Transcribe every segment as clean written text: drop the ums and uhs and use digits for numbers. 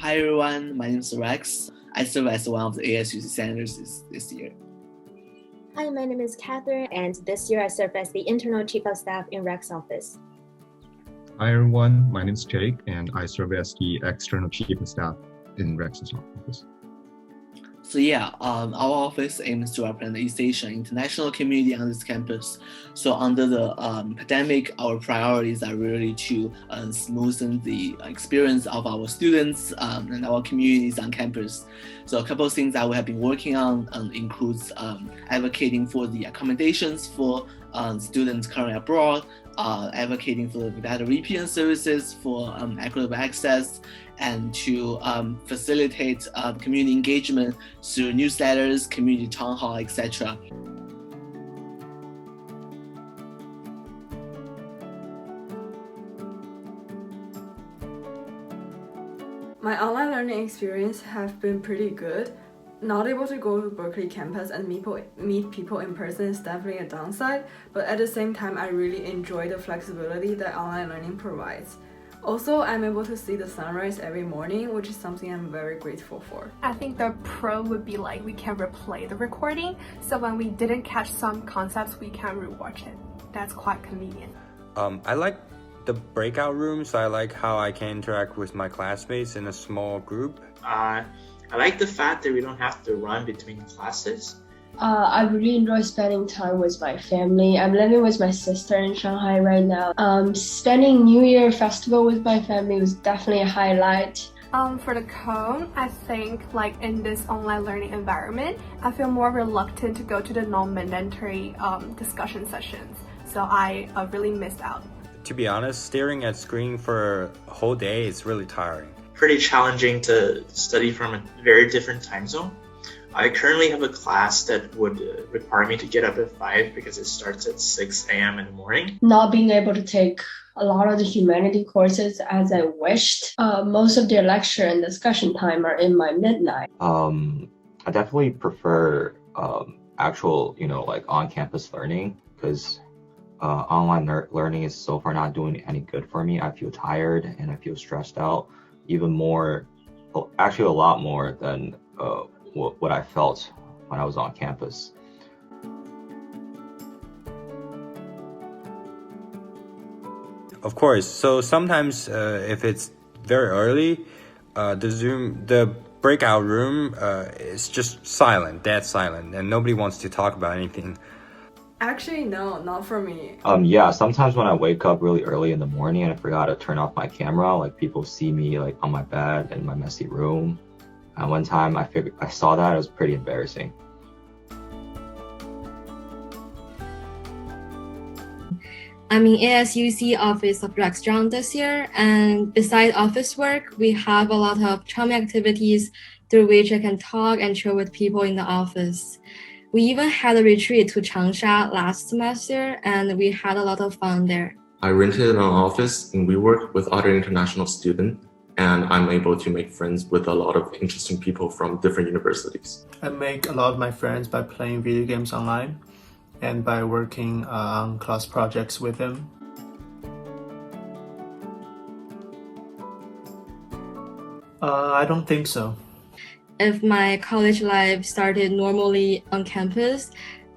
Hi everyone, my name is Rex. I serve as one of the ASUC senators this year. Hi, my name is Catherine, and this year I serve as the internal chief of staff in Rex office. Hi everyone, my name is Jake, and I serve as the external chief of staff in Rex's office. So our office aims to represent the East Asian international community on this campus. So under the pandemic, our priorities are really to smoothen the experience of our students and our communities on campus. So a couple of things that we have been working on includes advocating for the accommodations for students currently abroad, advocating for better VPN services for equitable access, and to facilitate community engagement through newsletters, community town hall, etc. My online learning experience have been pretty good. Not able to go to Berkeley campus and meet people in person is definitely a downside, but at the same time, I really enjoy the flexibility that online learning provides. Also, I'm able to see the sunrise every morning, which is something I'm very grateful for. I think the pro would be like we can replay the recording, so when we didn't catch some concepts, we can rewatch it. That's quite convenient. I like the breakout rooms. I like how I can interact with my classmates in a small group. I like the fact that we don't have to run between classes. I really enjoy spending time with my family. I'm living with my sister in Shanghai right now. Spending New Year festival with my family was definitely a highlight. For the con, I think like in this online learning environment, I feel more reluctant to go to the non-mandatory discussion sessions. So I really missed out. To be honest, staring at screen for a whole day is really tiring. Pretty challenging to study from a very different time zone. I currently have a class that would require me to get up at 5 because it starts at 6 a.m. in the morning. Not being able to take a lot of the humanity courses as I wished. Most of their lecture and discussion time are in my midnight. I definitely prefer actual, like on-campus learning because online learning is so far not doing any good for me. I feel tired and I feel stressed out even more, actually a lot more than what I felt when I was on campus. Of course, so sometimes if it's very early, the breakout room is just silent, dead silent, and nobody wants to talk about anything. Actually, no, not for me. Yeah, sometimes when I wake up really early in the morning and I forgot to turn off my camera, like people see me like on my bed in my messy room. And one time I saw that, it was pretty embarrassing. I'm in ASUC office of Zhang this year, and besides office work, we have a lot of charming activities through which I can talk and chill with people in the office. We even had a retreat to Changsha last semester, and we had a lot of fun there. I rented an office and we work with other international students, and I'm able to make friends with a lot of interesting people from different universities. I make a lot of my friends by playing video games online and by working on class projects with them. I don't think so. If my college life started normally on campus,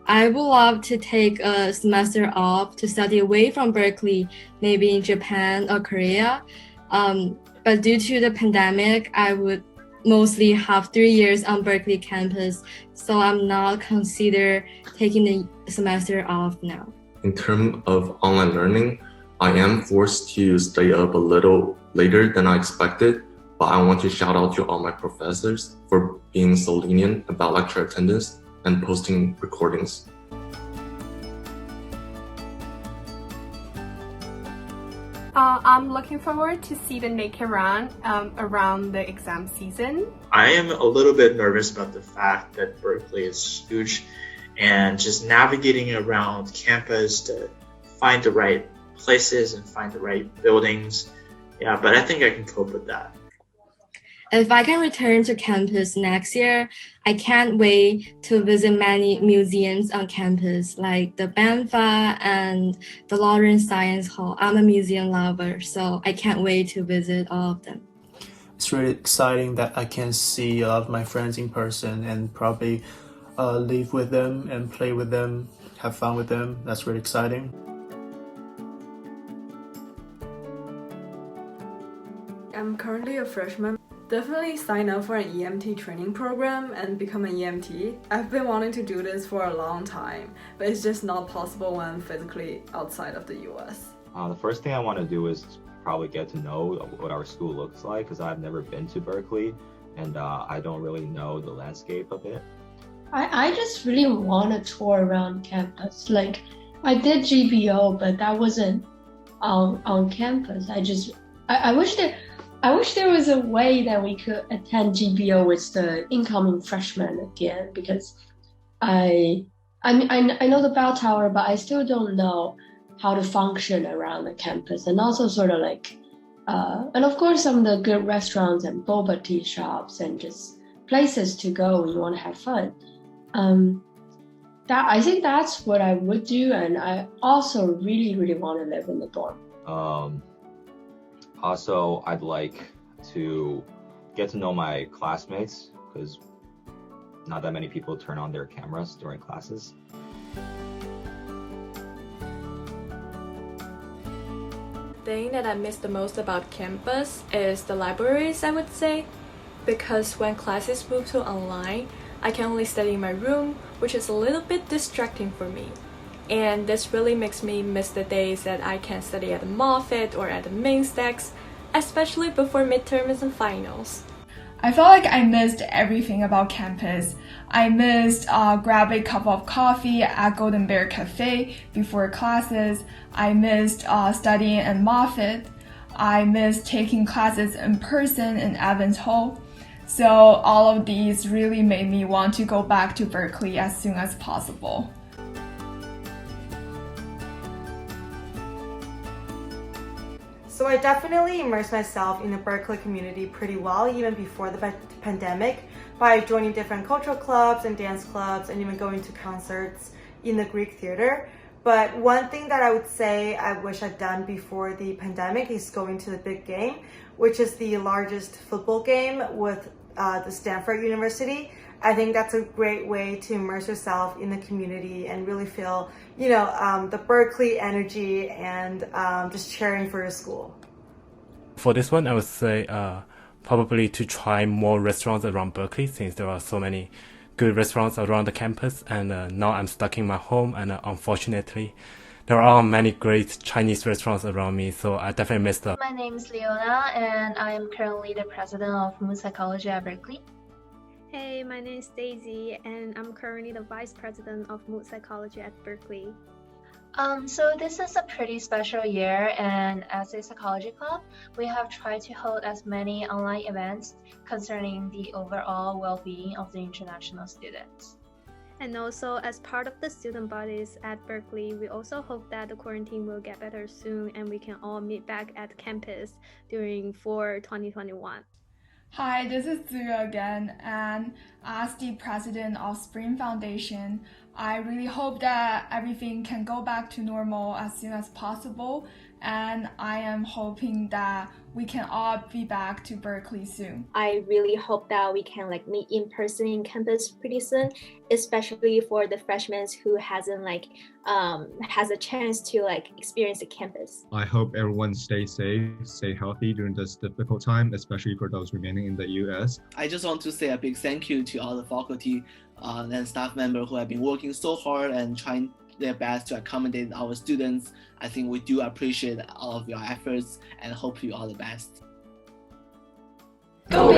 I would love to take a semester off to study away from Berkeley, maybe in Japan or Korea. But due to the pandemic, I would mostly have 3 years on Berkeley campus, so I'm not consider taking the semester off now. In terms of online learning, I am forced to stay up a little later than I expected, but I want to shout out to all my professors for being so lenient about lecture attendance and posting recordings. I'm looking forward to see the naked run around the exam season. I am a little bit nervous about the fact that Berkeley is huge and just navigating around campus to find the right places and find the right buildings. Yeah, but I think I can cope with that. If I can return to campus next year, I can't wait to visit many museums on campus, like the BAMFA and the Lawrence Science Hall. I'm a museum lover, so I can't wait to visit all of them. it's really exciting that I can see a lot of my friends in person and probably live with them and play with them, have fun with them. That's really exciting. I'm currently a freshman. Definitely sign up for an EMT training program and become an EMT. I've been wanting to do this for a long time, but it's just not possible when I'm physically outside of the US. The first thing I want to do is probably get to know what our school looks like, because I've never been to Berkeley and I don't really know the landscape of it. I just really want to tour around campus. Like, I did GBO, but that wasn't on campus. I wish there was a way that we could attend GBO with the incoming freshmen again, because I know the bell tower, but I still don't know how to function around the campus, and also sort of like, and of course some of the good restaurants and boba tea shops and just places to go when you want to have fun. I think that's what I would do, and I also really, really want to live in the dorm. Also, I'd like to get to know my classmates, because not that many people turn on their cameras during classes. The thing that I miss the most about campus is the libraries, I would say, because when classes move to online, I can only study in my room, which is a little bit distracting for me. And this really makes me miss the days that I can study at the Moffitt or at the main stacks, especially before midterms and finals. I felt like I missed everything about campus. I missed grabbing a cup of coffee at Golden Bear Cafe before classes. I missed studying at Moffitt. I missed taking classes in person in Evans Hall. So all of these really made me want to go back to Berkeley as soon as possible. So I definitely immersed myself in the Berkeley community pretty well, even before the pandemic, by joining different cultural clubs and dance clubs and even going to concerts in the Greek theater. But one thing that I would say I wish I'd done before the pandemic is going to the big game, which is the largest football game with the Stanford University. I think that's a great way to immerse yourself in the community and really feel, the Berkeley energy and just cheering for your school. For this one, I would say probably to try more restaurants around Berkeley, since there are so many good restaurants around the campus, and now I'm stuck in my home, and unfortunately there are many great Chinese restaurants around me, so I definitely miss them. My name is Leona, and I am currently the president of Mood Psychology at Berkeley. Hey, my name is Daisy, and I'm currently the vice president of Mood Psychology at Berkeley. So this is a pretty special year, and as a psychology club, we have tried to hold as many online events concerning the overall well-being of the international students. And also, as part of the student bodies at Berkeley, we also hope that the quarantine will get better soon and we can all meet back at campus during fall 2021. Hi, this is Zira again, and as the president of Spring Foundation, I really hope that everything can go back to normal as soon as possible, and I am hoping that we can all be back to Berkeley soon. I really hope that we can meet in person in campus pretty soon, especially for the freshmen who hasn't has a chance to experience the campus. I hope everyone stays safe, stay healthy during this difficult time, especially for those remaining in the US. I just want to say a big thank you to all the faculty and staff members who have been working so hard and trying their best to accommodate our students. I think we do appreciate all of your efforts and hope you all the best. Go